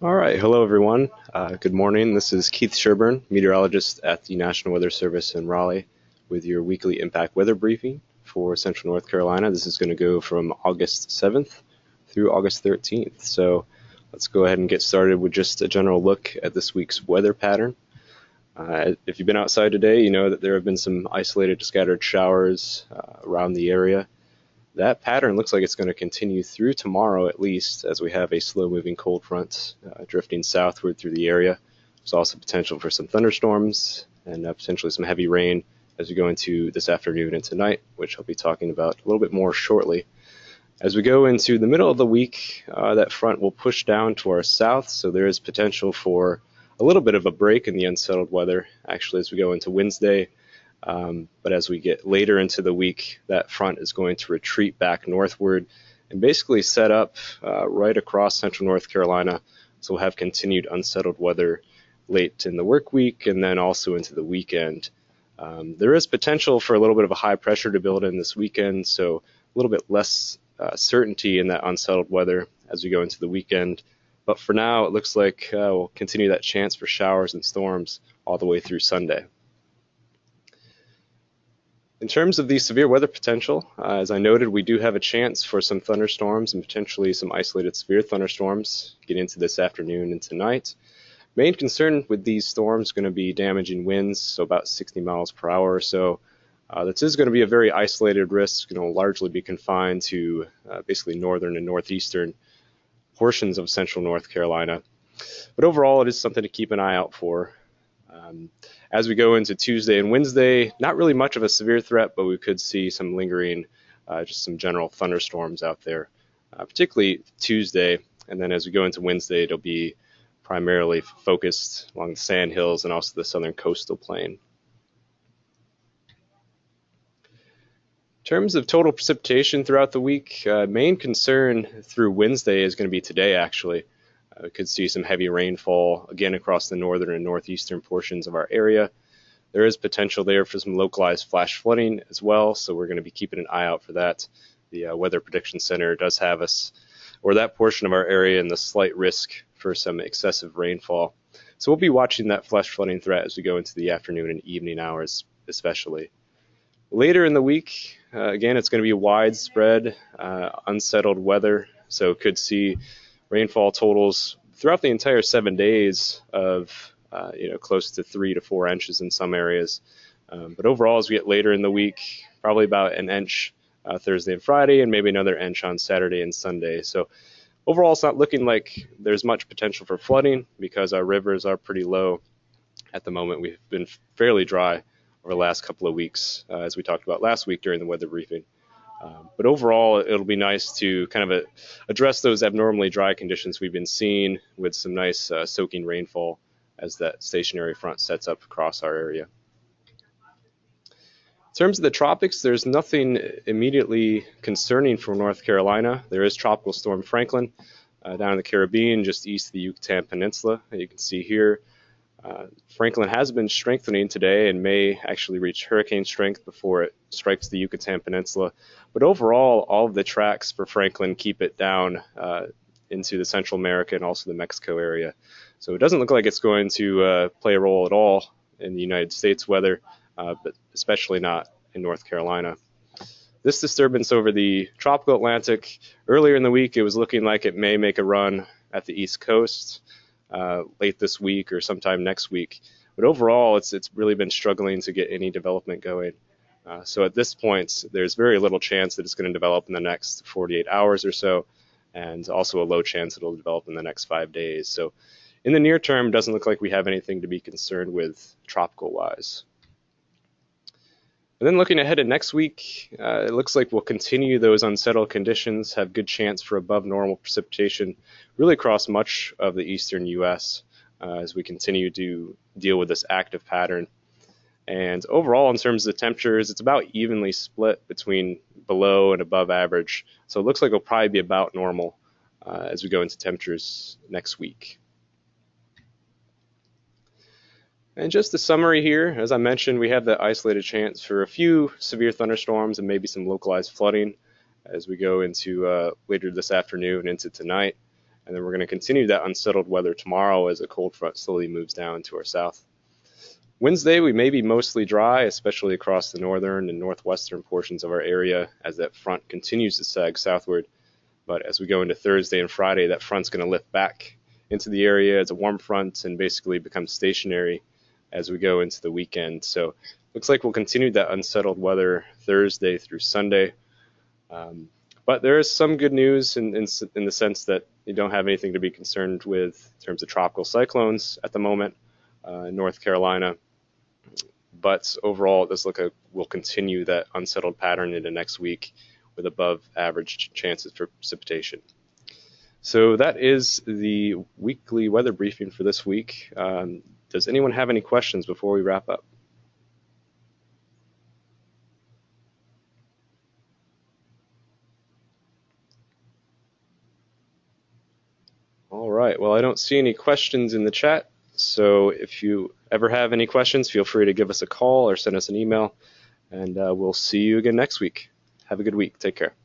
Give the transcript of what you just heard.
All right, hello everyone. Good morning. This is Keith Sherburne, meteorologist at the National Weather Service in Raleigh, with your weekly impact weather briefing for Central North Carolina. This is going to go from August 7th through August 13th. So let's go ahead and get started with just a general look at this week's weather pattern. If you've been outside today, you know that there have been some isolated scattered showers around the area. That pattern looks like it's going to continue through tomorrow at least, as we have a slow-moving cold front drifting southward through the area. There's also potential for some thunderstorms and potentially some heavy rain as we go into this afternoon and tonight, which I'll be talking about a little bit more shortly. As we go into the middle of the week, that front will push down to our south, so there is potential for a little bit of a break in the unsettled weather, actually, as we go into Wednesday. But as we get later into the week, that front is going to retreat back northward and basically set up right across central North Carolina. So we'll have continued unsettled weather late in the work week and then also into the weekend. There is potential for a little bit of a high pressure to build in this weekend, so a little bit less certainty in that unsettled weather as we go into the weekend. But for now, it looks like we'll continue that chance for showers and storms all the way through Sunday. In terms of the severe weather potential, as I noted, we do have a chance for some thunderstorms and potentially some isolated severe thunderstorms getting into this afternoon and tonight. Main concern with these storms is going to be damaging winds, so about 60 miles per hour or so. This is going to be a very isolated risk, and will largely be confined to basically northern and northeastern portions of central North Carolina. But overall, it is something to keep an eye out for. As we go into Tuesday and Wednesday, not really much of a severe threat, but we could see some lingering, just some general thunderstorms out there, particularly Tuesday. And then as we go into Wednesday, it'll be primarily focused along the sand hills and also the southern coastal plain. In terms of total precipitation throughout the week, main concern through Wednesday is going to be today, actually. We could see some heavy rainfall again across the northern and northeastern portions of our area. There is potential there for some localized flash flooding as well, so we're going to be keeping an eye out for that. The Weather Prediction Center does have us, or that portion of our area, in the slight risk for some excessive rainfall. So we'll be watching that flash flooding threat as we go into the afternoon and evening hours, especially. Later in the week, again, it's going to be widespread, unsettled weather, so could see rainfall totals throughout the entire 7 days of close to 3 to 4 inches in some areas. But overall, as we get later in the week, probably about an inch Thursday and Friday, and maybe another inch on Saturday and Sunday. So overall, it's not looking like there's much potential for flooding because our rivers are pretty low at the moment. We've been fairly dry over the last couple of weeks, as we talked about last week during the weather briefing. But overall, it'll be nice to kind of address those abnormally dry conditions we've been seeing with some nice soaking rainfall as that stationary front sets up across our area. In terms of the tropics, there's nothing immediately concerning for North Carolina. There is Tropical Storm Franklin down in the Caribbean, just east of the Yucatan Peninsula. You can see here. Franklin has been strengthening today and may actually reach hurricane strength before it strikes the Yucatan Peninsula. But overall, all of the tracks for Franklin keep it down into the Central America and also the Mexico area. So it doesn't look like it's going to play a role at all in the United States weather, but especially not in North Carolina. This disturbance over the tropical Atlantic, earlier in the week, it was looking like it may make a run at the East Coast late this week or sometime next week. But overall, it's really been struggling to get any development going. So at this point, there's very little chance that it's going to develop in the next 48 hours or so, and also a low chance it'll develop in the next 5 days. So in the near term, it doesn't look like we have anything to be concerned with tropical-wise. And then looking ahead at next week, it looks like we'll continue those unsettled conditions, have good chance for above normal precipitation really across much of the eastern U.S. As we continue to deal with this active pattern. And overall, in terms of the temperatures, it's about evenly split between below and above average. So it looks like it'll probably be about normal as we go into temperatures next week. And just a summary here, as I mentioned, we have the isolated chance for a few severe thunderstorms and maybe some localized flooding as we go into later this afternoon into tonight. And then we're going to continue that unsettled weather tomorrow as a cold front slowly moves down to our south. Wednesday, we may be mostly dry, especially across the northern and northwestern portions of our area as that front continues to sag southward. But as we go into Thursday and Friday, that front's going to lift back into the area as a warm front and basically become stationary as we go into the weekend. So looks like we'll continue that unsettled weather Thursday through Sunday. But there is some good news in the sense that you don't have anything to be concerned with in terms of tropical cyclones at the moment in North Carolina. But overall, it does look like we'll continue that unsettled pattern into next week with above average chances for precipitation. So that is the weekly weather briefing for this week. Does anyone have any questions before we wrap up? All right, well, I don't see any questions in the chat. So if you ever have any questions, feel free to give us a call or send us an email, and we'll see you again next week. Have a good week. Take care.